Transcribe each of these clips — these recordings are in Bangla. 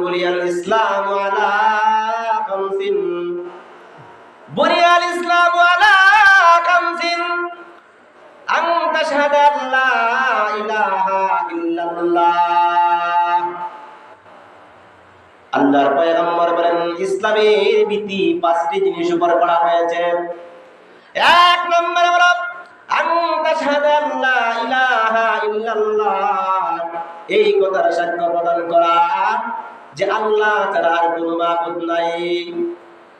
বুনিয়াল ইসলামু আলা খামসিন বুনিয়াল ইসলামু আলা খামসিন আন তাশহাদা আল্লা ইলাহা ইল্লাল্লাহ। আল্লাহর পয়গম্বর বলেন ইসলামের ভিত্তি পাঁচটি জিনিস উপর করা হয়েছে। এক নম্বর হলো আন তাশহাদা আল্লা ইলাহা ইল্লাল্লাহ, এই কথার সাক্ষ্য প্রদান করা যে আল্লাহ ছাড়া আর কোনো মাবুদ নাই।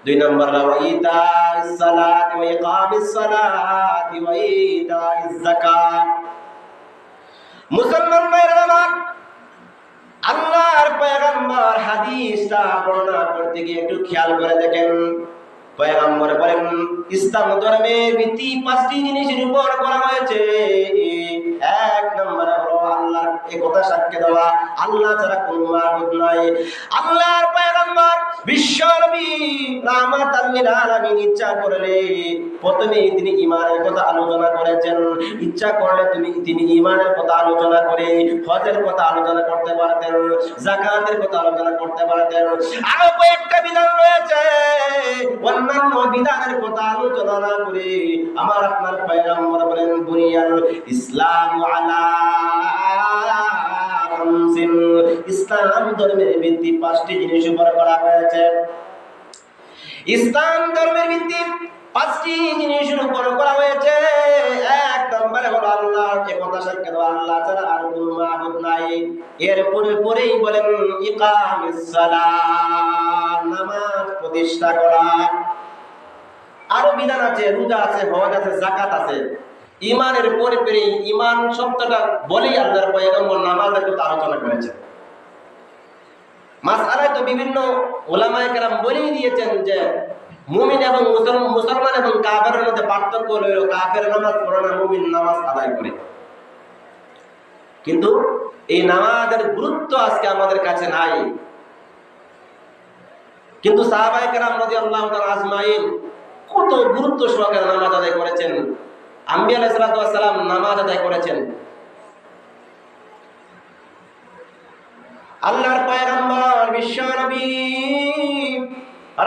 দুই নম্বর হলো ইতাইস সালাত ওয়া ইকামিস সালাত ওয়া ইতাইজ যাকাত। মুসলমান ভাইরা আমার, আল্লাহর পয়গম্বর হাদিসটা বর্ণনা করতে গিয়ে একটু খেয়াল করে দেখেন। পয়গম্বর বলেন ইসলাম ধর্মের ভিত্তি পাঁচটি জিনিসের উপর করা হয়েছে। এক নম্বর হলো আল্লাহর একতা সাক্ষ্য দেওয়া, আল্লাহ ছাড়া কোনো মাবুদ নাই। আল্লাহর পয়গম্বর বিশ্বনবী রাহমাতাল লিল আলামিন ইচ্ছা করলে প্রথমে তিনি ঈমানের কথা আলোচনা করেছেন, ইচ্ছা করলে তিনি ঈমানের কথা আলোচনা করে হজের কথা আলোচনা করতে পারতেন, যাকাতের কথা আলোচনা করতে পারতেন। আরো কয়েকটা বিধান রয়েছে, অন্যান্য বিধানের কথা আলোচনা না করে আমার আপনার পয়গম্বর বলেন বুনিয়াল ইসলামু আলা খামসিন, ইসলাম ধর্মের ভিত্তি পাঁচটি জিনিস উপর করা হয়েছে। ইসলাম ধর্মের ভিত্তি পাঁচটি জিনিসের উপর করা হয়েছে। এক নম্বরে হলো আল্লাহর একতা সাক্ষ্য দেওয়া, আল্লাহ ছাড়া আর কোনো মাবুদ নাই। এরপরে পরেই বলেন ইকামিস সালাত, নামাজ প্রতিষ্ঠা করা। আরো বিধান আছে, রোজা আছে, হজ আছে, যাকাত আছে। ঈমানের পরে পরে ঈমান শব্দটা বলেই আল্লাহর পয়গম্বর নামাজের কথা আলোচনা করেছেন। মাসআলায় তো বিভিন্ন উলামায়ে কেরাম বলেই দিয়েছেন যে মুমিন এবং মুসলমান এবং কাফেরের মধ্যে পার্থক্য হলো কাফের নামাজ পড়ে না, মুমিন নামাজ আদায় করে। কিন্তু এই নামাজের গুরুত্ব আজকে আমাদের কাছে নাই। কিন্তু সাহাবায়ে কেরাম রাদিয়াল্লাহু তাআলা আজমাইন কত গুরুত্ব সহকারে নামাজ আদায় করেছেন। আম্বিয়া আলাইহিস সালাতু ওয়াস সালাম নামাজ আদায় করেছেন। আল্লাহর পয়গম্বর বিশ্বনবী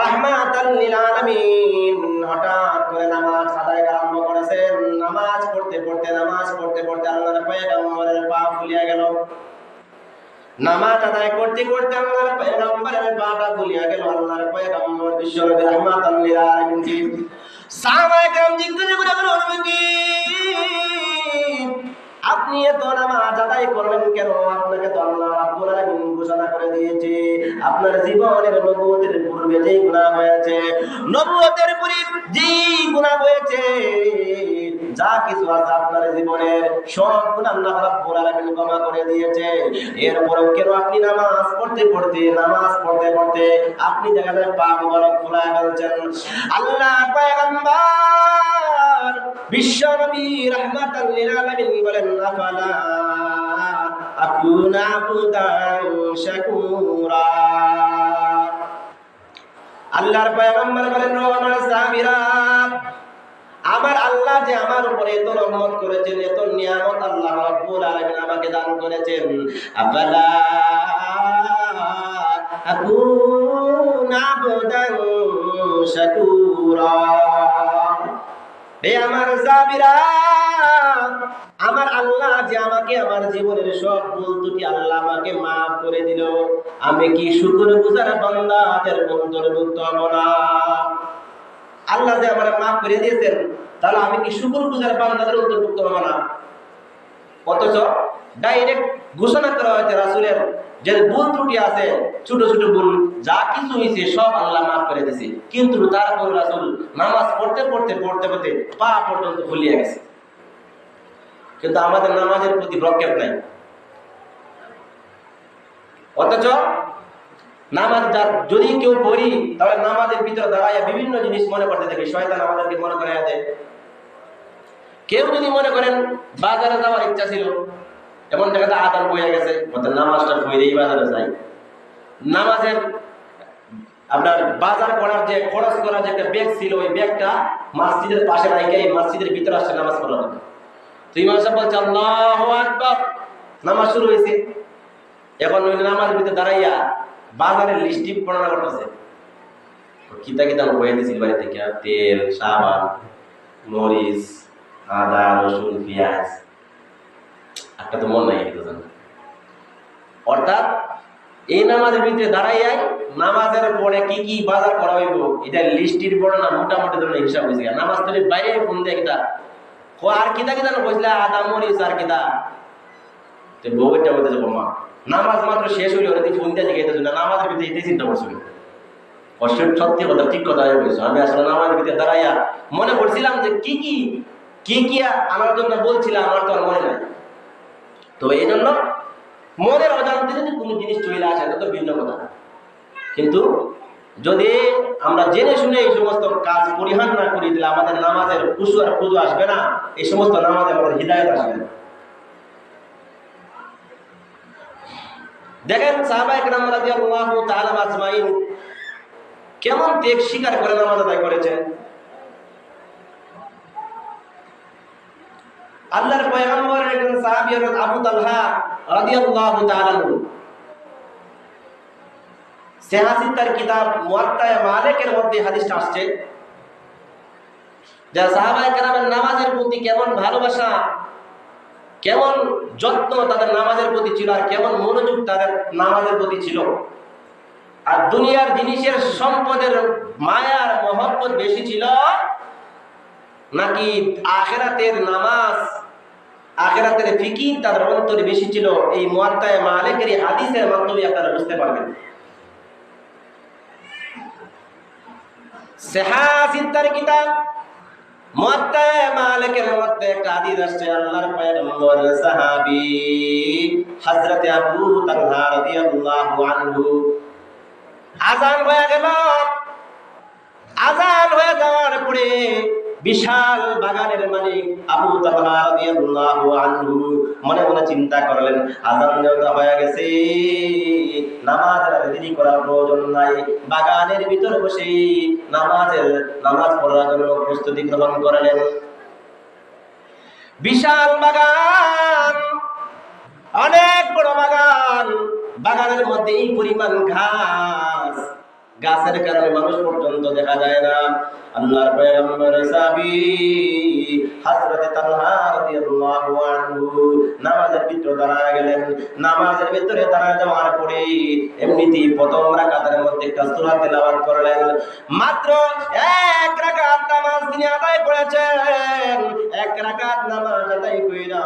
রাহমাতাল লিল আলামিন হঠাৎ করে নামাজ আদায় আরম্ভ করেছেন। নামাজ পড়তে পড়তে আল্লাহর পয়গম্বরের পা ফুলিয়ে গেল। নামাজ আদায় করতে করতে আল্লাহর পয়গম্বরের পাটা ফুলিয়ে গেল। আল্লাহর পয়গম্বর বিশ্বনবী রাহমাতাল লিল আলামিন জি সাহাবায়ে কেরাম জিজ্ঞাসা করে বললেন আপনি এত নামাজ আদায় করবেন কেন? আপনাকে তো আল্লাহ রাব্বুল আলামিন ঘোষণা করে দিয়েছে আপনার জীবনের নবুয়তের পূর্বে যেই গুনাহ হয়েছে, নবুয়তের পূর্বে যেই গুনাহ হয়েছে, যা কিছু আছে আপনার জীবনের সব গুনাহ আল্লাহ রাব্বুল আলামিন ক্ষমা করে দিয়েছে। এরপরেও কেন আপনি নামাজ পড়তে পড়তে আপনি দেখা যায় পা মোবারক ফুলায় ফেলছেন? আল্লাহ পয়গম্বর বিশ্বনবী রাহমাতাল লিল আলামিন বলেন আফালা আকুনা আবদান শাকুরা। আল্লাহর পয়গম্বর বলেন ও আমার সাহাবীরা, আমার আল্লাহ যে আমার উপরে এত রহমত করেছেন, এত নিয়ামত আল্লাহ রাব্বুল আলামিন আমাকে দান করেছেন, আফালা আকুনা আবদান শাকুরা। হে আমার সাহাবীরা, আমার আল্লাহ যে আমাকে আমার জীবনের সব ভুল ত্রুটি আল্লাহ আমাকে মাফ করে দিল, আমি কি শুকরগুজার বান্দাদের অন্তর্ভুক্ত হব না? আল্লাহ যে আমার মাফ করে দিয়েছেন, তাহলে আমি কি শুকরগুজার বান্দাদের অন্তর্ভুক্ত হব না? অথচ ডাইরেক্ট ঘোষণা করা হয়েছে রাসূলের যে ভুল ত্রুটি আছে, ছোট ছোট ভুল যা কিছু হয়েছে সব আল্লাহ মাফ করে দিয়েছে। কিন্তু তারপর রাসূল নামাজ পড়তে পা পর্যন্ত ফুলিয়ে গেছে। কিন্তু আমাদের নামাজের প্রতি ভ্রক্ষেপ নাই। অথচ নামাজ যদি কেউ পড়ি তাহলে নামাজের ভিতরে দাঁড়াইয়া বিভিন্ন জিনিস মনে করতে থাকি, শয়তান আমাদেরকে মনে করাইয়া দেয়। কেউ যদি মনে করেন বাজারে যাওয়ার ইচ্ছা ছিল, এমন দেখা যায় আদান বয়ে গেছে, নামাজটা পড়েই বাজারে যাই। নামাজের আপনার বাজার করার যে খরচ করার যে একটা ব্যাগ ছিল, ওই ব্যাগটা মসজিদের পাশে রাখে মসজিদের ভিতরে আসছে নামাজ পড়া হবে। তো ইমাম সাহেব বলছে আল্লাহু আকবার, নামাজ শুরু হয়েছে। এখন ওই নামাজের ভিতরে দাঁড়াইয়া বাজারের লিস্টি বর্ণনা করতেছে, কিতা কিতা বয়ে দিছিল বাড়ি থেকে, তেল, সাবান, মরিচ, আদা, রসুন, পেঁয়াজ, একটা তো মন নাই কিন্তু জানো। অর্থাৎ এই নামাজের ভিতরে দাঁড়াইয়াই নামাজের পরে কি কি বাজার করা হইব এটা লিস্টির বর্ণনা মোটামুটি ধরনের হিসাব হয়েছে। নামাজ তৈরি বাইরে ফোন দিয়ে কিতা আর কিতা কিতা বসলে আদা, মরিচ আর কিতা বউটা বলতে যাবো মা নামাজ মাত্র শেষ হইলে ওরা ফোন দিয়ে জিজ্ঞাসা না নামাজের ভিতরে এটাই চিন্তা করছিল। সত্যি কথা, ঠিক কথা বলছো। আমি আসলে নামাজের ভিতরে দাঁড়াইয়া মনে করছিলাম যে কি কি আমার জন্য বলছিলাম, আমার তো আর মনে নাই। তো এই জন্য মনের অজান্তে যদি কোনো জিনিস চলে আসে এটা তো ভিন্ন কথা, কিন্তু যদি আমরা জেনে শুনে এই সমস্ত কাজ পরিহার না করি তাহলে আমাদের নামাজের খুশু আর খুজু আসবে না, এই সমস্ত নামাজে আমাদের হিদায়ত আসবে না। দেখেন সাহাবায়ে কেরাম রাদিয়াল্লাহু তাআলা আজমাইন কেমন ত্যাগ স্বীকার করে নামাজ আদায় করেছেন। আল্লাহর পয়গম্বরের একজন সাহাবী হযরত আবু তালহা রাদিয়াল্লাহু তাআলা সহিহ তার কিতাব মুয়াত্তা মালিকের মধ্যে হাদিসটা আসছে যে সাহাবায়ে কেরামের নামাজের প্রতি কেমন ভালোবাসা, কেমন যত্ন তাদের নামাজের প্রতি ছিল, আর কেমন মনোযোগ তাদের নামাজের প্রতি ছিল। আর দুনিয়ার জিনিসের সম্পদের মায়ার মহব্বত বেশি ছিল নাকি আখিরাতের নামাজ, আখিরাতের ফিকির তাদের অন্তরে বেশি ছিল, এই মুয়াত্তা মালিকের হাদিসের মাধ্যমে আপনারা বুঝতে পারবেন। সহিহ তার কিতাব মুয়াত্তা মালিকের মধ্যে একটা হাদিস আসছে, আল্লাহর পয়গম্বর সাহাবী হযরত আবু তালহা রাদিয়াল্লাহু আনহু আযান হয়ে গেল। আযান হয়ে যাওয়ার পরে বিশাল বাগানের মালিক আবু তালহা রাদিয়াল্লাহু আনহু মনে মনে চিন্তা করলেন, আযান দেওয়া হয়ে গেছে, নামাজের দেরি করার প্রয়োজন নাই, বাগানের ভিতরে বসে নামাজ পড়ার জন্য প্রস্তুতি গ্রহণ করলেন। বিশাল বাগান, অনেক বড় বাগান, বাগানের মধ্যে এই পরিমাণ ঘাস, গাছের কারণে মানুষ পর্যন্ত দেখা যায় না। আল্লাহর পয়গম্বর সাহাবী হযরত তালহা রাদিয়াল্লাহু আনহু নামাজের ভিতরে দাঁড়ায় গেলেন। নামাজের ভিতরে দাঁড়ায় যাওয়ার পরে এমনিতেই প্রথম রাকাতের মধ্যে একটা সূরা তেলাওয়াত করলেন। মাত্র এক রাকাত নামাজ তিনি আদায় করেছেন। এক রাকাত নামাজ আদায় কইরা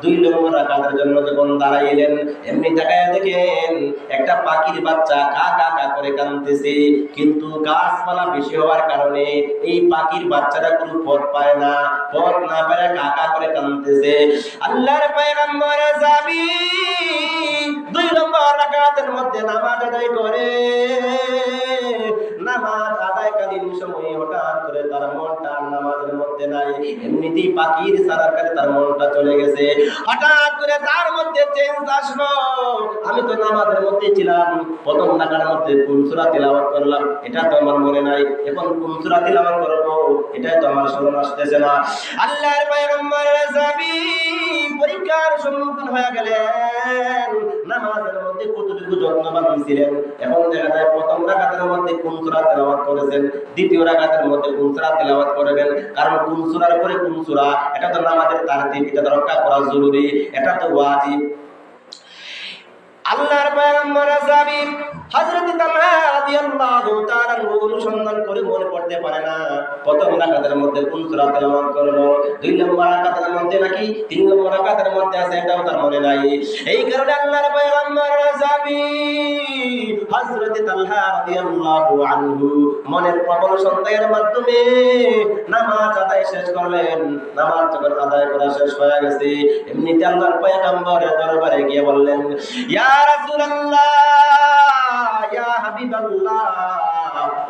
দুই নম্বর রাকাতের জন্য যখন দাঁড়াইলেন, এমনি তাকায় দেখেন একটা পাখির বাচ্চা কা কা কা করে কাঁদতেছে, কিন্তু গাছপালা বেশি হওয়ার কারণে এই পাখির বাচ্চাটা কোনো পথ পায় না, পথ না পেরে কা কা করে কাঁদতেছে। আল্লাহর পয়গম্বর সাহাবী দুই নম্বর রাকাতের মধ্যে নামাজ আদায় করে, নামাজ আদায়কালীন সময়ে হঠাৎ করে তার মনটা নামাজের মধ্যে নাই, এমনিতেই পাখির সারার কাছে তার মনটা চলে গেছে। হঠাৎ করে তার মধ্যে চেঞ্জ আসলো, আমি তো নামাজের মধ্যে ছিলাম, প্রথম রাকাতের মধ্যে কোন সূরা তেলাওয়াত করলাম এটা তো আমার মনে নাই, এখন কোন সূরা তেলাওয়াত করব এটাই তো আমার স্মরণ আসতেছে না। আল্লাহর পয়গম্বর সাহাবী পরীক্ষার সম্মুখীন হয়ে গেলেন, নামাজের মধ্যে কতটুকু যত্নবান ছিলেন। এখন দেখা যায় প্রথম রাকাতের মধ্যে কোন সূরা তেলাওয়াত করেছেন, দ্বিতীয় রাকাতের মধ্যে কোন সূরা তেলাওয়াত করবেন, কারণ কোন সূরার পরে কোন সূরা এটা তো নামাজের তারতিব, এটা তো রক্ষা করা জরুরি, এটা তো ওয়াজিব। আল্লাহর পয়গম্বর সাহাবী হযরত তালহা রাদিয়াল্লাহু তাআলা অনুসন্ধান করে মনে করতে পারে না প্রথম রাকাতের মধ্যে কোন সূরা তেলাওয়াত করলো, দুই নম্বর রাকাতের মধ্যে নাকি তিন নম্বর রাকাতের মধ্যে আছে এটাও তার মনে নাই। এই কারণে আল্লাহর পয়গম্বর সাহাবী হযরত তালহা রাদিয়াল্লাহু আনহু মনের প্রবল সন্দেহের মাধ্যমে নামাজ আদায় শেষ করলেন। নামাজ যখন আদায় করা শেষ হয়ে গেছে, এমনিতে আল্লাহর পয়গম্বরের দরবারে গিয়ে বললেন, ইয়া রাসূলুল্লাহ, ইয়া হাবিবাল্লাহ,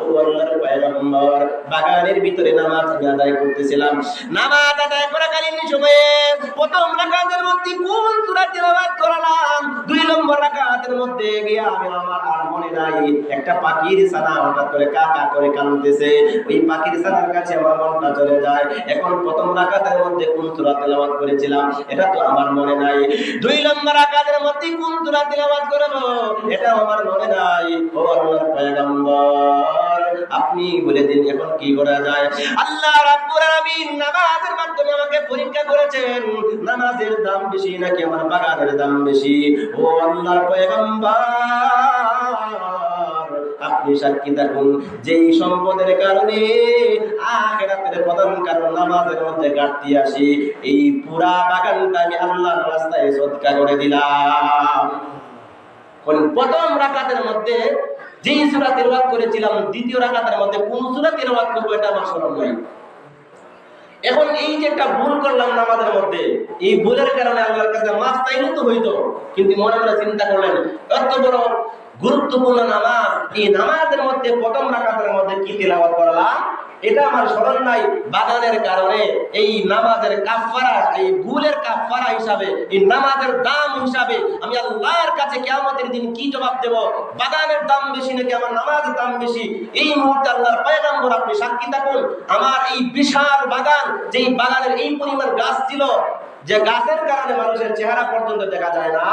ও ও আল্লাহর পয়গম্বর বাগানের ভিতরে নামাজ আদায় করতেছিলাম, নামাজ আদায় করাকালীন সময়ে প্রথম রাকাতের মধ্যে কোন সূরা তেলাওয়াত করলাম, 2 নম্বর রাকাতের মধ্যে গিয়া আমি আমার আর মনে নাই একটা পাখির ছানা হঠাৎ করে কাকা করে কাঁদতেছে, ওই পাখির ছানার কাছে আমার মনটা চলে যায়। এখন প্রথম রাকাতের মধ্যে কোন সূরা তেলাওয়াত করেছিলাম এটা তো আমার মনে নাই, 2 নম্বর রাকাতের মধ্যে কোন সূরা তেলাওয়াত করব এটা আমার মনে নাই। ও আল্লাহর পয়গম্বর আপনি বলে দিন এখন কি করা যায়। আল্লাহ রাব্বুল আলামিন নামাজের মাধ্যমে আমাকে পরীক্ষা করেছেন, নামাজের দাম বেশি নাকি আমার বাগানের দাম বেশি। ও আল্লাহর পয়গম্বর আপনি সাক্ষী থাকুন, যেই সম্পদের কারণে আখিরাতের প্রধান কারণ নামাজের মধ্যে ঘাটতি আসি, এই পুরা বাগানটা আমি আল্লাহর রাস্তায় সদকা করে দিলাম। কোন প্রথম রাকাতের মধ্যে যেই সূরা তেলাওয়াত করেছিলাম, দ্বিতীয় রাকাতের মধ্যে কোন সূরা তেলাওয়াত করব এটা আমার স্মরণ নাই। এখন এই যে একটা ভুল করলাম নামাজের মধ্যে, এই ভুলের কারণে আল্লাহর কাছে মাফ চাইলে তো হইতো, কিন্তু মনে মনে চিন্তা করলেন এত বড় গুরুত্বপূর্ণ নামাজ, এই নামাজের মধ্যে প্রথম রাকাতের মধ্যে কি তেলাওয়াত করলাম এটা আমার স্মরণ নাই। বাগানের কারণে এই নামাজের কাফারা, এই ভুলের কাফারা হিসাবে, এই নামাজের দাম হিসাবে আমি আল্লাহর কাছে কিয়ামতের দিন কি জবাব দেব? বাগানের দাম বেশি নাকি আমার নামাজের দাম বেশি? এই মুহূর্তে আল্লাহর পয়গম্বর আপনি সাক্ষী থাকুন, আমার এই বিশাল বাগান, যেই বাগানের এই পরিমাণ গাছ ছিল, যে গাছের কারণে মানুষের চেহারা পর্যন্ত দেখা যায় না,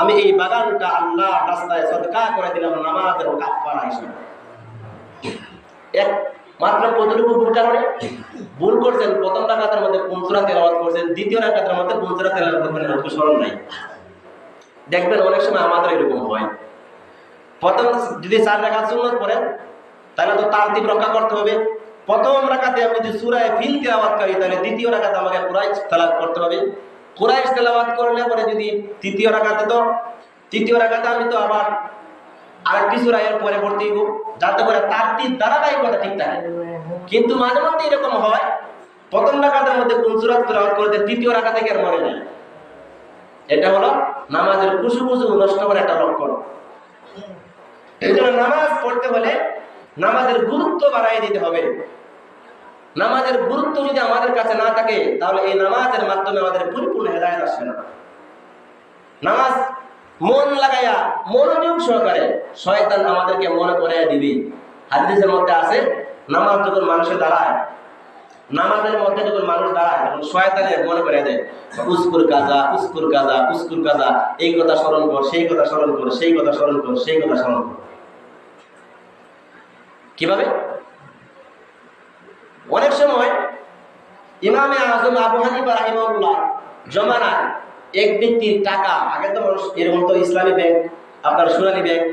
আমি এই বাগানটা আল্লাহর রাস্তায় সদকা করে দিলাম নামাজের কাফারা হিসেবে। এক মাত্র কতটুকু ভুল কারণে ভুল করছেন, প্রথম রাকাতের মধ্যে কোন সূরা তেলাওয়াত করছেন, দ্বিতীয় রাকাতের মধ্যে কোন সূরা তেলাওয়াত করবেন এটা স্মরণ নাই। দেখবেন অনেক সময় আমাদের এরকম হয়, প্রথম যদি 4 রাকাত সুন্নাত পড়েন তাহলে তো তারতিব রক্ষা করতে হবে। প্রথম রাকাতে আমি যদি সূরা ফিল তেলাওয়াত করি তাহলে দ্বিতীয় রাকাতে আমাকে কুরাইশ তেলাওয়াত করতে হবে। কুরাইশ তেলাওয়াত করলে পরে যদি তৃতীয় রাকাতে আমি তো আবার আরেকটি সূরা এর পরে পড়তে হইব, যাতে করে তারতিব ধারাবাহিকতা ঠিক থাকে। কিন্তু মাঝে মধ্যে এরকম হয় প্রথম রাকাতের মধ্যে কোন সূরা তেলাওয়াত করতে তৃতীয় রাকাতে কি আর মনে নাই, এটা হলো নামাজের খুশুখুশু নষ্ট করার একটা লক্ষণ। এই জন্য নামাজ পড়তে হলে নামাজের গুরুত্ব বাড়াই দিতে হবে। নামাজের গুরুত্ব যদি আমাদের কাছে না থাকে তাহলে এই নামাজের মাধ্যমে আমাদের পরিপূর্ণ হেদায়েত আসবে না। নামাজ মন লাগাইয়া মনোযোগ সহকারে শয়তান আমাদেরকে মনে করাইয়া দিবি। হাদিসের মধ্যে আছে নামাজ যখন মানুষের দাঁড়ায়, নামাজের মধ্যে যখন মানুষ দাঁড়ায় তখন শয়তানের মনে করে দেয় উস্কুর কাজা উস্কুর কাজা উস্কুর কাজা, এই কথা স্মরণ কর, সেই কথা স্মরণ কর, সেই কথা স্মরণ কর, সেই কথা স্মরণ কর। কিভাবে? অনেক সময় ইমামে আজম আবু হানিফা রাহিমাহুল্লাহ জমানায় এক ব্যক্তির টাকা, আগে তো মানুষ এরকম তো ইসলামী ব্যাংক, আপনার সোনালী ব্যাংক,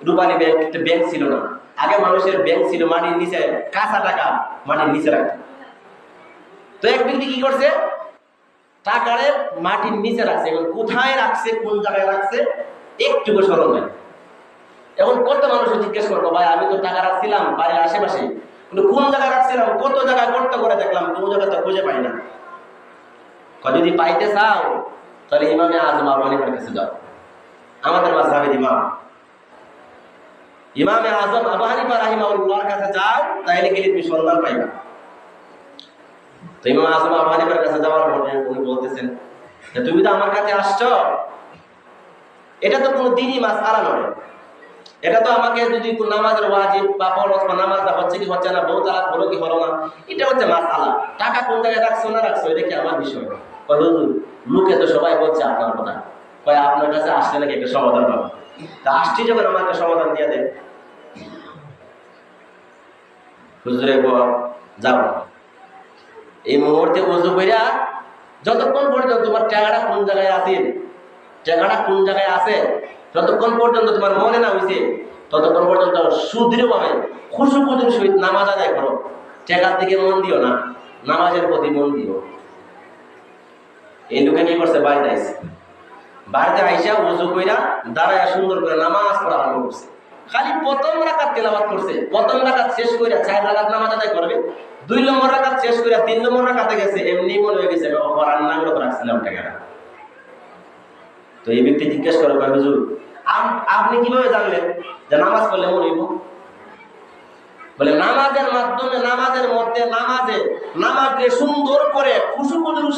রূপালী ব্যাংক, একটা ব্যাংক ছিল না। আগে মানুষের ব্যাংক ছিল মাটির নিচে, কাঁচা টাকা মাটির নিচে রাখত। তো এক ব্যক্তি কি করছে, টাকারে মাটির নিচে রাখছে, এবং কোথায় রাখছে, কোন জায়গায় রাখছে একটুকু স্মরণ নাই। এখন কত মানুষ জিজ্ঞেস করবো, ভাই আমি তো টাকা রাখছিলাম বাড়ির আশেপাশে, কিন্তু কোন জায়গায় রাখছিলাম, কত জায়গায় গর্ত করে দেখলাম, কোন জায়গায় তো খুঁজে পাই না। যদি পাইতে চাও তাহলে ইমামে আজম আবু হানিফার কাছে যাও, আমাদের মাযহাবের ইমাম ইমামে আজম আবু হানিফা রাহিমাহুল্লাহর কাছে যাও, তাইলে গেলে তুমি সন্ধান পাইবা। তো ইমাম আজম আবু হানিফার কাছে যাওয়ার পরে উনি বলতেছেন যে তুমি তো আমার কাছে আসছো, এটা তো কোনো দিনই মাসআলা নয়, এটা তো আমাকে যদি নামাজের ওয়াজিব বা ফরজ বা নামাজটা হচ্ছে কি হচ্ছে না, বউ তালাক হলো কি হলো না, এটা হচ্ছে মাসআলা। টাকা কোন জায়গায় রাখছো না রাখছো এটা কি আমার বিষয়? লোকে তো সবাই বলছে আপনার কথা, কয় আপনার কাছে আসলে নাকি একটা সমাধান পাবো, তা আসছি যখন আমাকে সমাধান দিয়ে দেন। হুজুরে যাও এই মুহূর্তে ওযু কইরা যতক্ষণ পর্যন্ত তোমার টাকাটা কোন জায়গায় আছে, টাকাটা কোন জায়গায় আছে যতক্ষণ পর্যন্ত তোমার মনে না হইছে ততক্ষণ পর্যন্ত সুদৃঢ়ভাবে খুশুখুশুর সহিত নামাজ আদায় করো। টাকার দিকে মন দিও না, নামাজের প্রতি মন দিও। এই লোকে কি করছে, বাড়িতে আইসে, বাড়িতে আইসা ওযু কইরা দাঁড়ায় সুন্দর করে নামাজ পড়া আরম্ভ করছে। খালি প্রথম রাকাত তেলাওয়াত করছে, প্রথম রাকাত শেষ কইরা 4 রাকাত নামাজ আদায় করবে, 2 নম্বর রাকাত শেষ কইরা 3 নম্বর রাকাতে গেছে, এমনি মনে হয়ে গেছে ওরান না করে রাখছিলাম টাকাটা। তো এই ব্যক্তি জিজ্ঞেস করে, হুজুর আপনি কিভাবে জানলেন যে নামাজ পড়লে মনে হইব? বলে নামাজের মাধ্যমে নামাজে সুন্দর করে খুশুখুজুর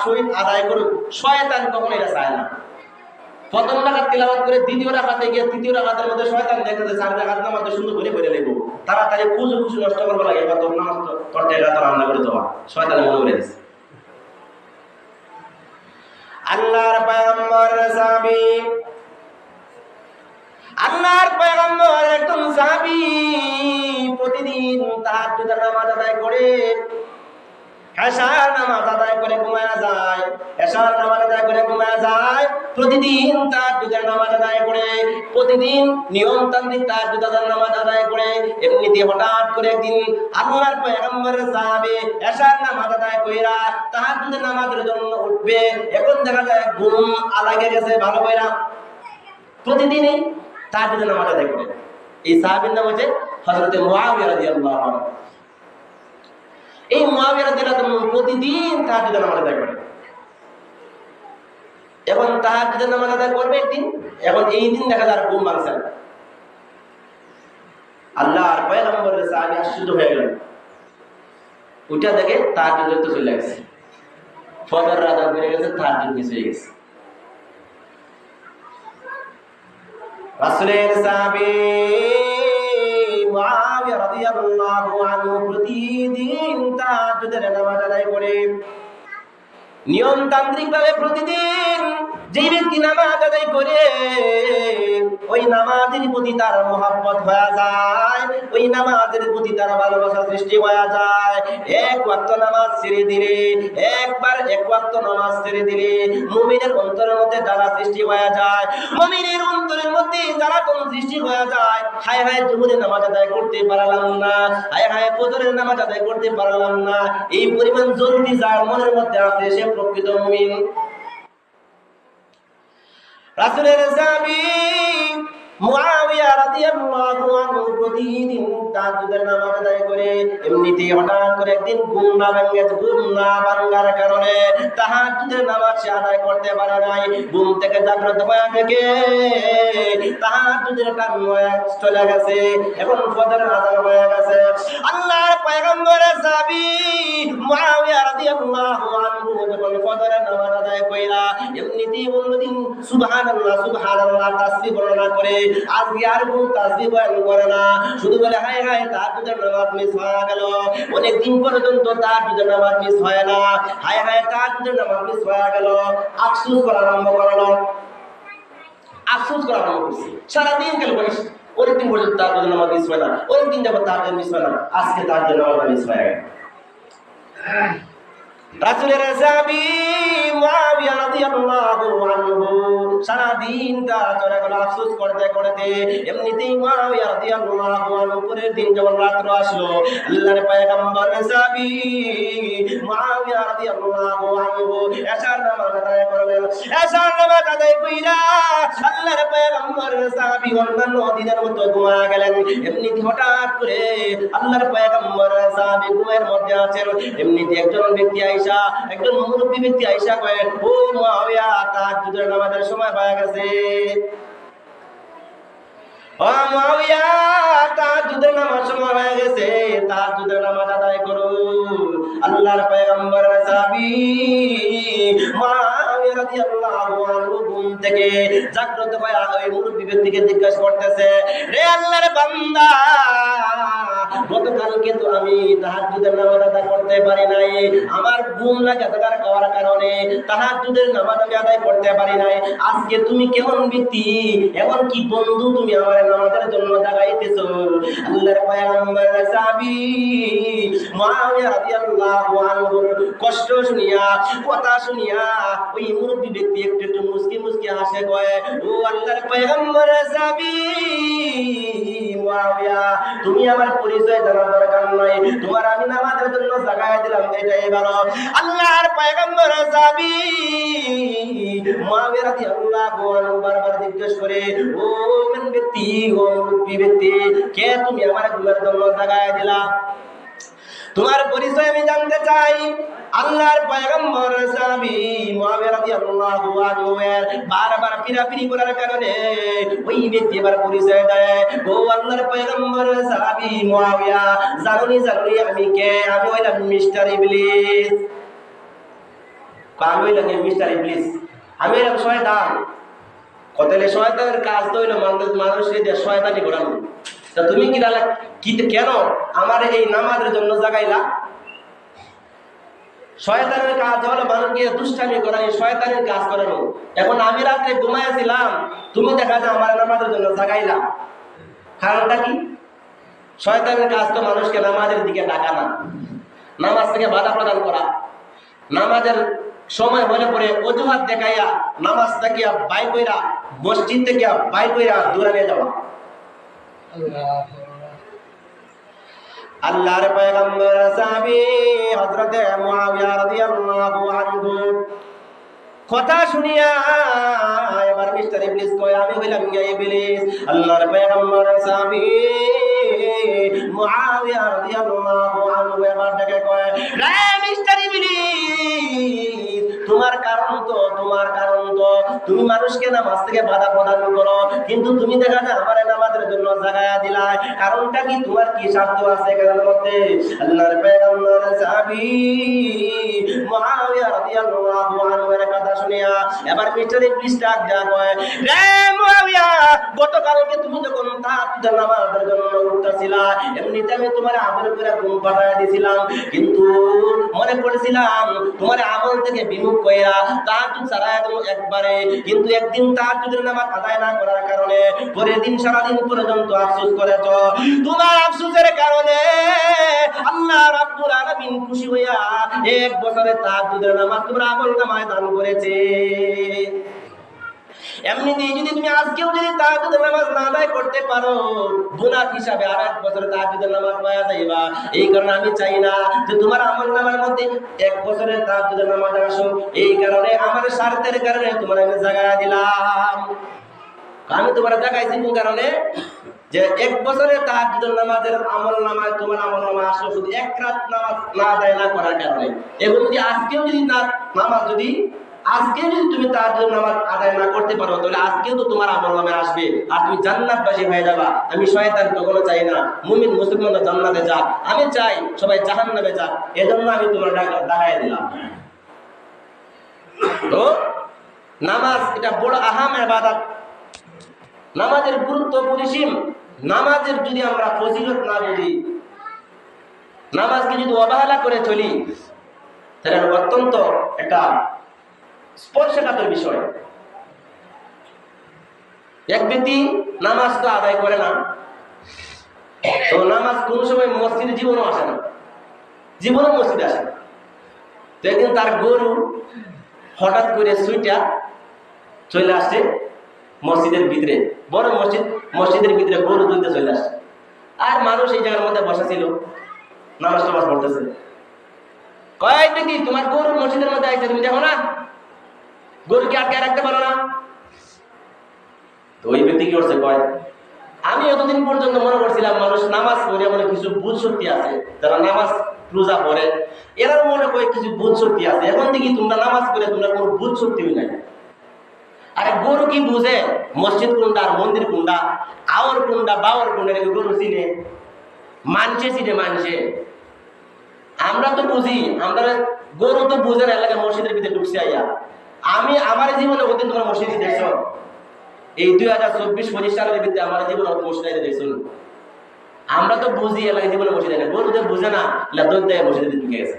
সহিত আদায় করুক, শয়তান কখনো এটা চায় না। প্রথম রাকাত তিলাওয়াত করে দ্বিতীয় রাকাতে গিয়ে তৃতীয় রাকাতের মধ্যে শয়তান দেখতে চার রাকাত নামাজে সুন্দর করে করে নেব, তাড়াতাড়ি খুশু নষ্ট করবো লাগে, এবার তোর নামাজ তোর টেকা তো রান্না করে দেওয়া, শয়তান মনে করে দিচ্ছে। আল্লাহর পয়গম্বর একদম সাহাবী প্রতিদিন তাহাজ্জুদের নামাজ আদায় করে, এশার নামাজ আদায় করে ঘুমায়া যায়, প্রতিদিন তাহাজ্জুদের নামাজ আদায় করে, প্রতিদিন নিয়মতান্ত্রিক তাহাজ্জুদের নামাজ আদায় করে। এমনিতে হঠাৎ করে একদিন আল্লাহর পয়গম্বরের সাহাবী এশার নামাজ আদায় কইরা তাহাজ্জুদের নামাজের জন্য উঠবে, এখন দেখা যায় ঘুম আলাগে গেছে ভালো কইরা, প্রতিদিনই তাহাজ্জুদের নামাজ আদায় করে। এই সাহাবীর নাম হচ্ছে হযরত মুআবিয়া রাদিয়াল্লাহু আনহু। এই মুআবিয়া রাদিয়াল্লাহু আনহু প্রতিদিন তাহাজ্জুদের নামাজ আদায় করে। এখন তাহাজ্জুদের নামাজ আদায় করবে একদিন, এখন এই দিন দেখা যায় ঘুম ভাঙছে না। আল্লাহর পয়গম্বরের সাহাবী আশ্চর্য হয়ে গেলেন, উঠা দেখে তাহাজ্জুদ তো চলে গেছে, ফজর আদায় করে গেছে, তাহাজ্জুদ মিস হয়ে গেছে। রাসূলের সাহাবী মুআবিয়া রাদিয়াল্লাহু আনহু প্রতিদিন তাহাজ্জুদের নামাজ আদায় করে, নিয়মতান্ত্রিক ভাবে প্রতিদিন যে ব্যক্তি নামাজ আদায় করে ওই নামাজের প্রতি তার মহব্বত হয়ে যায়, ওই নামাজের প্রতি তার ভালোবাসা সৃষ্টি হয়ে যায়। এক ওয়াক্ত নামাজ ছেড়ে দিলে, এক ওয়াক্ত নামাজ ছেড়ে দিলে মুমিনের অন্তরের মধ্যে জ্বালা সৃষ্টি হয়ে যায়, মুমিনের অন্তরের মধ্যে জ্বালা কোন সৃষ্টি হয়ে যায়। হায় হায় জোহরের নামাজ আদায় করতে পারলাম না, হায় হায় ফজরের নামাজ আদায় করতে পারলাম না, এই পরিমাণ জলদি যার মনের মধ্যে আছে সে প্রকৃত মুমিন। রাসূলের সাহাবী মুআবিয়া রাদিয়াল্লাহু আনহু প্রতিদিন তাহাজ্জুদের নামাজ আদায় করে, এমনিতেই হঠাৎ করে একদিন ঘুম না ভাঙার কারণে তাহাজ্জুদের নামাজ সে আদায় করতে পারে নাই। ঘুম থেকে জাগ্রত হয়ে থেকে তাহাজ্জুদের টাইম চলে গেছে, এখন ফজরের আযান হয়ে গেছে। আল্লাহর পয়গম্বরের সাহাবী মুআবিয়া রাদিয়াল্লাহু আনহু যখন ফজরের নামাজ আদায় কইরা এমনিতেই অন্যদিন সুবহানাল্লাহ তাসবিহ বর্ণনা করে, আজকে আর কোন তাসবিহ বয়ান করে না, শুধু বলে হায় হায় তাহাজ্জুদের নামাজ মিস হয়ে গেল। অনেক দিন পর্যন্ত তাহাজ্জুদের নামাজ মিস হয় না, হায় হায় তাহাজ্জুদের নামাজ মিস হয়ে গেল, আফসোস করা আরম্ভ করলো, সারাদিন গেল বলিস অনেকদিন পর্যন্ত তাহাজ্জুদের নামাজ মিস হয় না, অনেকদিন যাবত তাহাজ্জুদ মিস হয় না, আজকে তাহাজ্জুদের নামাজ মিস হয়ে গেল। রাসূলের সাহাবী মুআবিয়া রাদিয়াল্লাহু আনহু সারা দিন চলে গেল আফসোস করতে করতে। এমনিতেই মুআবিয়া রাদিয়াল্লাহু আনহু পরের দিন যখন রাত্র আসলো, আল্লাহর পয়গম্বরের সাহাবী মুআবিয়া রাদিয়াল্লাহু আনহু এশার নামাজ আদায় করলেন। এশার নামাজ আদায় কইরা আল্লাহর পয়গম্বরের সাহাবী অন্যান্য দিনের মতো ঘুমিয়ে গেলেন। এমনিতে হঠাৎ করে আল্লাহর পয়গম্বরের সাহাবী ঘুমের মধ্যে আছেন, এমনিতে একজন ব্যক্তি একজন মুরব্বী ব্যক্তি আয়েশা কয়েন, ও মুআবিয়া তাহাজ্জুদের নামাজের সময় হয়ে গেছে, ও মুআবিয়া তাহাজ্জুদের নামাজ সময় হয়ে গেছে, তাহাজ্জুদের নামাজ আদায় করো। আল্লাহর পয়গম্বরের সাহাবী মুআবিয়া রাদিয়াল্লাহু আনহু ঘুম থেকে জাগ্রত হয়ে ওই মুরব্বী ব্যক্তিকে জিজ্ঞাসা করতেছে, রে আল্লাহর বান্দা, গতকালকে তো আমি তাহাজ্জুদের নামাজ আদায় করতে পারি নাই, আমার ঘুম লাগে থাকার কারণে তাহাজ্জুদের নামাজ আমি আদায় করতে পারি নাই, আজকে তুমি কেমন ব্যক্তি, এমন কি বন্ধু তুমি আমার নামাজের জন্য জাগাইতেছো? আল্লাহর পয়গম্বরের সাহাবী মুআবিয়া রাদিয়াল্লাহু আনহুর কষ্ট শুনিয়া, কথা শুনিয়া ওই মুরব্বী ব্যক্তি একটু মুস্কি মুস্কি হাসে, কয়, ও আল্লাহর পয়গম্বরের সাহাবী মুআবিয়া, তুমি আমার পরিচয় জানার দরকার নাই, তোমার আমি নামাজের জন্য জাগায় দিলাম, এটাই ভালো। আল্লাহর পয়গম্বরের সাহাবী মুআবিয়া রাদিয়াল্লাহু আনহু বারবার জিজ্ঞেস করে, ও কোন ব্যক্তি, ও মুরব্বী ব্যক্তি, কে তুমি আমার ঘুমের জন্য জাগায় দিলা? তোমার পরিচয় আমি জানতে চাই। আল্লাহর পয়গম্বর সাহাবী মুআবিয়া রাদিয়াল্লাহু আনহু এর বারবার পিরাপিরি করার কারণে ওই ব্যক্তি এবার পরিচয় দেয়, ও আল্লাহর পয়গম্বর সাহাবী মুআবিয়া, জানুনি আমি কে? আমি হইলাম মিস্টার ইবলিস। আমি হইলাম মিস্টার ইবলিস, আমি হইলাম শয়তান। কতলে শয়তানের কাজ তো হইলো মানুষকে দিয়ে শয়তানি করানো। তা তুমি কি কেন আমার এই নামাজের জন্য জাগাইলা? শয়তানের কাজ হলো মানুষকে দুষ্টামি করানো, শয়তানের কাজ করানো। এখন আমি রাত্রে ঘুমাইছিলাম, তুমি দেখা যায় আমার নামাজের জন্য জাগাইলা, কারণটা কি? শয়তানের কাজ তো মানুষকে নামাজের দিকে ডাকা না, নামাজ থেকে বাধা প্রদান করা, নামাজের সময় হলে পরে অজুহাত দেখাইয়া নামাজ থেকে বাই কইরা, মসজিদ থেকে বাই কইরা দূরে নিয়ে যাওয়া। আল্লাহর পয়গম্বর সাহাবী হযরতে মুআবিয়া রাদিয়াল্লাহু আনহু কথা শুনিয়া এবার মিস্টার ইবলিস কয়, আমি হইলাম ইবলিস। আল্লাহর পয়গম্বর সাহাবী মুআবিয়া রাদিয়াল্লাহু আনহু এবার ডেকে কয়, রে মিস্টার ইবলিস, তোমার কারণ তো তুমি মানুষকে নামাজ থেকে বাধা প্রদান করো, কিন্তু তুমি দেখা যায় আমার নামাজের জন্য জাগায়া দিলা, কারণটা কি? তোমার কি স্বার্থ আছে এর মধ্যে? আল্লাহর পয়গম্বর সাহাবী মুআবিয়া রাদিয়াল্লাহু আনহু এর কথা শুনিয়া এবার মিস্টার ইবলিস ডাক দেয়া কয়, রে মুআবিয়া, গতকালকে তুমি যখন তাহাজ্জুদের নামাজের জন্য উঠতেছিলা, এমনিতে আমি তোমার আমল করে ঘুম পাড়ায় দিছিলাম, কিন্তু মনে করেছিলাম তোমার আমল থেকে বিমুখ কইরা তাহাজ্জুদ ছাড়াই তুমি একবারে, কিন্তু একদিন তাহাজ্জুদের নামাজ আদায় না করার কারণে পরের দিন সারাদিন পর্যন্ত আফসোস করেছ। তোমার আফসোসের কারণে আল্লাহ রাব্বুল আলামিন খুশি হইয়া 1 বছরের তাহাজ্জুদের নামাজ তোমার আমল নামায় দান করেছে। এমনিতেই যদি তুমি আজকেও যদি তাহাজ্জুদের নামাজ না আদায় করতে পারো, গুনাহ হিসাবে আর 1 বছরের তাহাজ্জুদের নামাজ পাওয়া যাইবা। এই কারণে আমি চাই না যে তোমার আমল নামার মধ্যে 1 বছরের তাহাজ্জুদের নামাজ আসো, এই কারণে আমার স্বার্থের কারণে তোমার আমি জাগায়া দিলাম। আমি তোমার জাগাইছি কোন কারণে? যে 1 বছরের তাহাজ্জুদের নামাজের আমল নামায় তোমার আমল নামা আসলো শুধু 1 রাত নামাজ না আদায় না করার কারণে। এবং যদি আজকেও যদি নামাজ যদি আজকে যদি তুমি তাহাজ্জুদের নামাজ আদায় না করতে পারো, তাহলে আজকেও তো তোমার আমলনামে আসবে আর তুমি জান্নাতবাসী হয়ে যাবা। আমি শয়তান কখনো চাই না মুমিন মুসলমানরা জান্নাতে যাক, আমি চাই সবাই জাহান্নামে যাক। এজন্য আমি তোমার দেখাই দিলাম। তো নামাজ এটা বড় আহাম ইবাদত, নামাজের গুরুত্ব পরিসীম। নামাজের যদি আমরা ফজিলত না বুঝি, নামাজকে যদি অবহেলা করে চলি, তাহলে অত্যন্ত একটা স্পর্শকাতর বিষয়। এক ব্যক্তি নামাজ তো আদায় করে না, তো নামাজ কোন সময় মসজিদে জীবনও আসে না, জীবনও মসজিদে আসে না। তো একদিন তার গরু হঠাৎ করে সুইটা চলে আসছে মসজিদের ভিতরে, বড় মসজিদের ভিতরে গরু দুইটা চলে আসছে। আর মানুষ এই জায়গার মধ্যে বসা ছিল, নামাজ টামাজ পড়তেছে। কয় ব্যক্তি, তোমার গরু মসজিদের মধ্যে আইছে, তুমি দেখো না গরুকে আটকে রাখতে পারো না? তো ওই ব্যক্তি কি করছে, কয় আমি এতদিন পর্যন্ত মনে করছিলাম মানুষ নামাজ পড়ে মনে কিছু বুঝ শক্তি আছে, যারা নামাজ রোজা পড়ে এরা মনে করে কিছু বুঝ শক্তি আছে। এখন দেখি তোমরা নামাজ পড়ে তোমরা কোনো বুঝ শক্তি নাই। আরে গরু কি বুঝে মসজিদ কোনটা আর মন্দির কোনটা, আওয়ার কোনটা বাওয়ার কোনটা? গরু চিনে, মানছে চিনে, মানছে। আমরা তো বুঝি, আমরা গরু তো বুঝে না এলাকায় মসজিদের ভিতরে ঢুকছে আইয়া। আমি আমার জীবনে ওদিন তোমার মসজিদে দেখছো? এই 2024-25 সালের ভিতরে আমার জীবনে মসজিদে দেখছো? আমরা তো বুঝি এলাকায় জীবনে মসজিদে না, গরু যে বুঝে না দৌড় দেয় মসজিদে ঢুকে গেছে।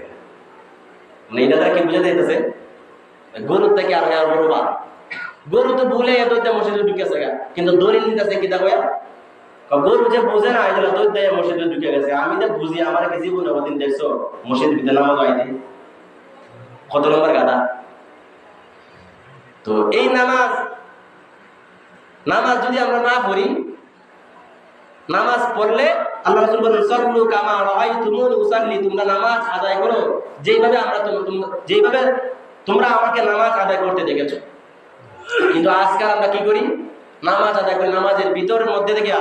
মানে এটা তারা কি বুঝে দিতেছে? গরুর থেকে আর বড় বা গরু তো ভুলে দৌড় দেয় মসজিদে ঢুকেছে, কিন্তু দলিল দিতেছে কি দেখো গরু যে বুঝে না এগুলো দৌড় দেয় মসজিদে ঢুকে গেছে। আমি তো বুঝি, আমার কি জীবনে ওদিন দেখছো মসজিদের ভিতরে নামাজ হয়নি? কত নম্বর গাদা! তো এই নামাজ যদি আমরা না পড়ি, নামাজ পড়লে আল্লাহ রাসূল বলেন সাল্লু কামা রাআইতুমুনি উসাল্লি, তোমরা নামাজ আদায় করো যেভাবে তোমরা আমাকে নামাজ আদায় করতে দেখেছো। কিন্তু আজকাল আমরা কি করি, নামাজ আদায় করি, নামাজের ভিতরের মধ্যে থেকে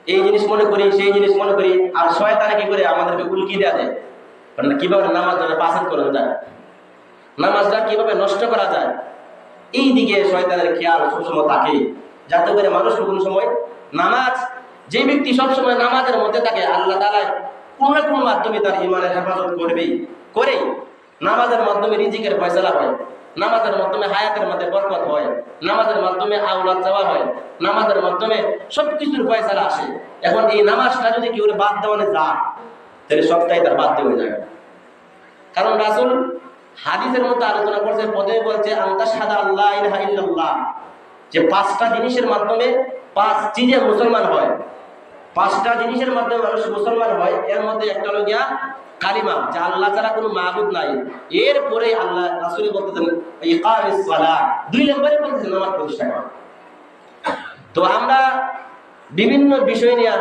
এই জিনিস মনে করি, সেই জিনিস মনে করি, আর শয়তানে কি করে আমাদেরকে উল্কি দেয়া দেয়, মানে কিভাবে নামাজটা পাসাদ করা যায়, নামাজটা কিভাবে নষ্ট করা যায়, এই দিকে শয়তানের খেয়াল সবসময় থাকে, যাতে করে মানুষ কোনো সময় নামাজ, যে ব্যক্তি সবসময় নামাজের মধ্যে থাকে, আল্লাহ তাআলা কোন না কোন মাধ্যমে তার ঈমানের হেফাজত করবেই, করেই। নামাজের মাধ্যমে রিজিকের ফয়সালা হয়, নামাজের মাধ্যমে হায়াতের মধ্যে বরকত হয়, নামাজের মাধ্যমে আওলাদ চাওয়া হয়, নামাজের মাধ্যমে সবকিছুর ফয়সালা আসে। এখন এই নামাজটা যদি কেউ বাদ দেওয়ানে যায়, তাহলে সবটাই তার বাদ দেওয়া যায়। কারণ রাসূল হাদিসের মধ্যে আলোচনা করছে, পদে বলছে আনতাশহাদা আল্লাহ ইলাহা ইল্লাল্লাহ, যে পাঁচটা জিনিসের মাধ্যমে, পাঁচ চিজে মুসলমান হয়, পাঁচটা জিনিসের মাধ্যমে মানুষ মুসলমান হয়। এর মধ্যে একটা হলো গিয়া কালিমা, যে আল্লাহ ছাড়া কোনো মাবুদ নাই। এরপরে আল্লাহ রাসূল বলতেছেন ইকামিস সালাহ, দুই নম্বরে বলতেছেন নামাজ প্রতিষ্ঠা করা। তো আমরা বিভিন্ন বিষয় নিয়ে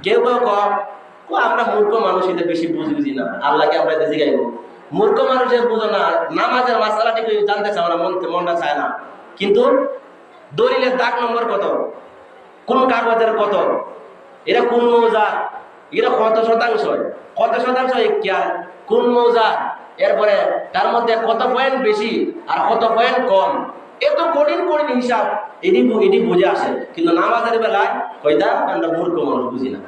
কেউ কেউ আমরা মূর্খ মানুষ, এটা বেশি বুঝি না, আল্লাহকে আমরা এটা জিজ্ঞাসা। মূর্খ মানুষের বুঝো না, নামাজের মাসালাটি জানতে চাও না, মনটা চায় না, কিন্তু দলিলের দাগ নম্বর কত, কোন কাগজের কত, এরা কোন মৌজা, এরা কত শতাংশ, কত শতাংশ কোন মৌজা, এরপরে তার মধ্যে কত পয়েন্ট বেশি আর কত পয়েন্ট কম, এত কঠিন কঠিন হিসাব এটি বুঝে আসে। কিন্তু নামাজের বেলায় কয়টা আমরা মূর্খ মানুষ বুঝি না।